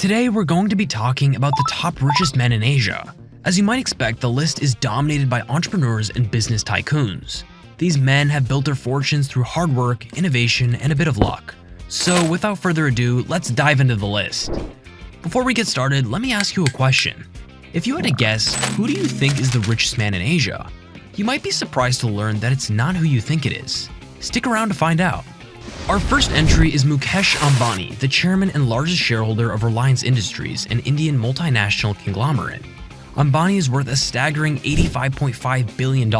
Today we're going to be talking about the top richest men in Asia. As you might expect, the list is dominated by entrepreneurs and business tycoons. These men have built their fortunes through hard work, innovation, and a bit of luck. So without further ado, let's dive into the list. Before we get started, let me ask you a question. If you had to guess, who do you think is the richest man in Asia? You might be surprised to learn that it's not who you think it is. Stick around to find out. Our first entry is Mukesh Ambani, the chairman and largest shareholder of Reliance Industries, an Indian multinational conglomerate. Ambani is worth a staggering $85.5 billion,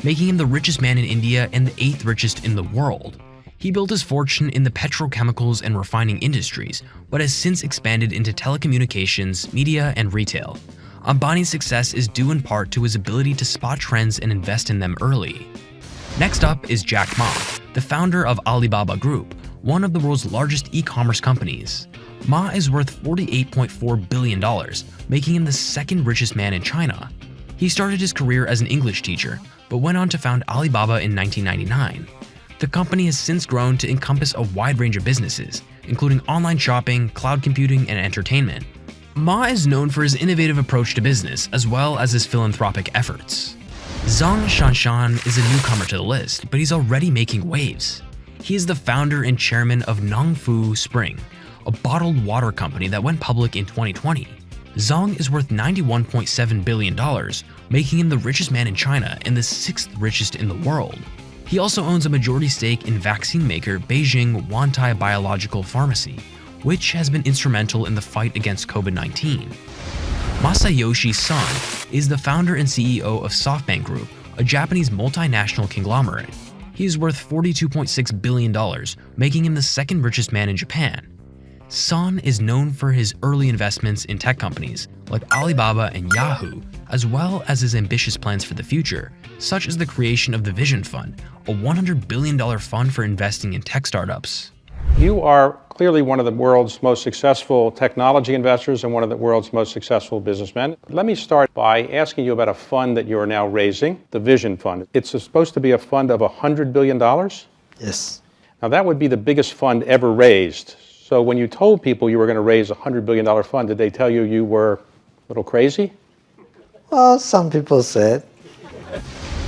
making him the richest man in India and the 8th richest in the world. He built his fortune in the petrochemicals and refining industries, but has since expanded into telecommunications, media, and retail. Ambani's success is due in part to his ability to spot trends and invest in them early. Next up is Jack Ma, the founder of Alibaba Group, one of the world's largest e-commerce companies. Ma is worth $48.4 billion, making him the second richest man in China. He started his career as an English teacher, but went on to found Alibaba in 1999. The company has since grown to encompass a wide range of businesses, including online shopping, cloud computing, and entertainment. Ma is known for his innovative approach to business, as well as his philanthropic efforts. Zhong Zhao is a newcomer to the list, but he's already making waves. He is the founder and chairman of Nongfu Spring, a bottled water company that went public in 2020. Zhong is worth $91.7 billion, making him the richest man in China and the 6th richest in the world. He also owns a majority stake in vaccine maker Beijing Wantai Biological Pharmacy, which has been instrumental in the fight against COVID-19. Masayoshi Son is the founder and CEO of SoftBank Group, a Japanese multinational conglomerate. He is worth $42.6 billion, making him the 2nd richest man in Japan. Son is known for his early investments in tech companies like Alibaba and Yahoo, as well as his ambitious plans for the future, such as the creation of the Vision Fund, a $100 billion fund for investing in tech startups. You are clearly one of the world's most successful technology investors and one of the world's most successful businessmen. Let me start by asking you about a fund that you are now raising, the Vision Fund. It's supposed to be a fund of $100 billion? Yes. Now that would be the biggest fund ever raised. So when you told people you were going to raise a $100 billion fund, did they tell you you were a little crazy? Well, some people said.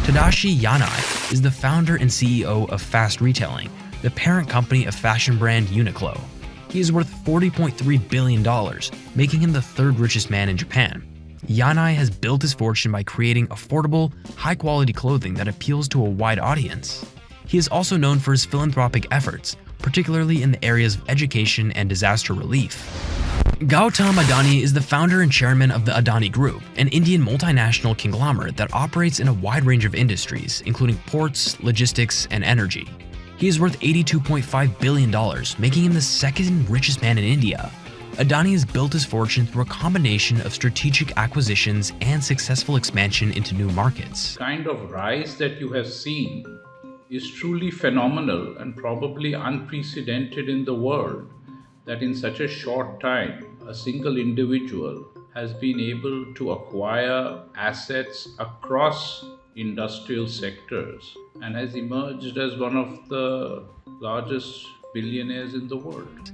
Tanashi Yanai is the founder and CEO of Fast Retailing, the parent company of fashion brand Uniqlo. He is worth $40.3 billion, making him the 3rd richest man in Japan. Yanai has built his fortune by creating affordable, high-quality clothing that appeals to a wide audience. He is also known for his philanthropic efforts, particularly in the areas of education and disaster relief. Gautam Adani is the founder and chairman of the Adani Group, an Indian multinational conglomerate that operates in a wide range of industries, including ports, logistics, and energy. He is worth $82.5 billion, making him the 2nd richest man in India. Adani has built his fortune through a combination of strategic acquisitions and successful expansion into new markets. The kind of rise that you have seen is truly phenomenal and probably unprecedented in the world, that in such a short time, a single individual has been able to acquire assets across industrial sectors and has emerged as one of the largest billionaires in the world.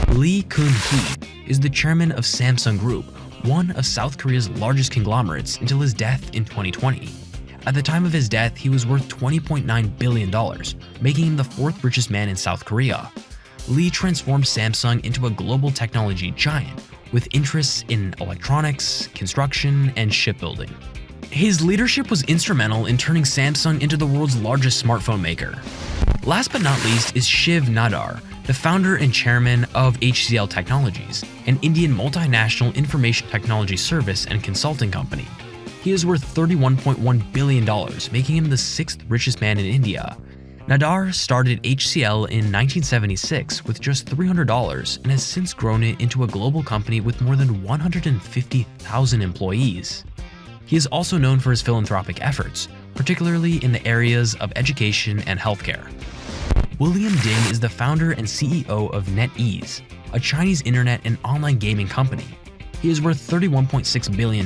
Lee Kun-hee is the chairman of Samsung Group, one of South Korea's largest conglomerates, until his death in 2020. At the time of his death, he was worth $20.9 billion, making him the 4th richest man in South Korea. Lee transformed Samsung into a global technology giant, with interests in electronics, construction, and shipbuilding. His leadership was instrumental in turning Samsung into the world's largest smartphone maker. Last but not least is Shiv Nadar, the founder and chairman of HCL Technologies, an Indian multinational information technology service and consulting company. He is worth $31.1 billion, making him the 6th richest man in India. Nadar started HCL in 1976 with just $300 and has since grown it into a global company with more than 150,000 employees. He is also known for his philanthropic efforts, particularly in the areas of education and healthcare. William Ding is the founder and CEO of NetEase, a Chinese internet and online gaming company. He is worth $31.6 billion,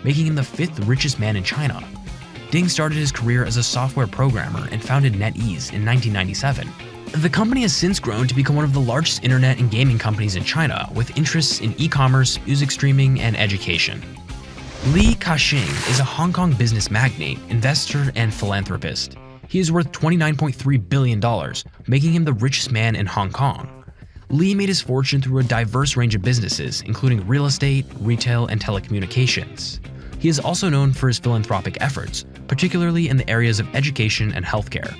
making him the 5th richest man in China. Ding started his career as a software programmer and founded NetEase in 1997. The company has since grown to become one of the largest internet and gaming companies in China, with interests in e-commerce, music streaming, and education. Li Ka-shing is a Hong Kong business magnate, investor, and philanthropist. He is worth $29.3 billion, making him the richest man in Hong Kong. Li made his fortune through a diverse range of businesses, including real estate, retail, and telecommunications. He is also known for his philanthropic efforts, particularly in the areas of education and healthcare.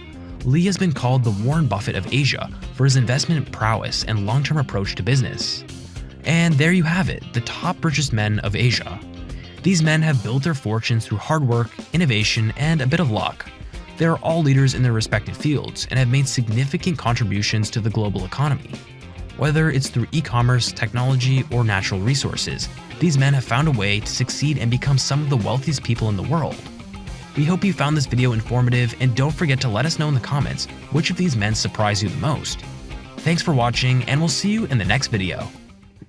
Li has been called the Warren Buffett of Asia for his investment prowess and long-term approach to business. And there you have it, the top richest men of Asia. These men have built their fortunes through hard work, innovation, and a bit of luck. They are all leaders in their respective fields and have made significant contributions to the global economy. Whether it's through e-commerce, technology, or natural resources, these men have found a way to succeed and become some of the wealthiest people in the world. We hope you found this video informative, and don't forget to let us know in the comments which of these men surprised you the most. Thanks for watching, and we'll see you in the next video.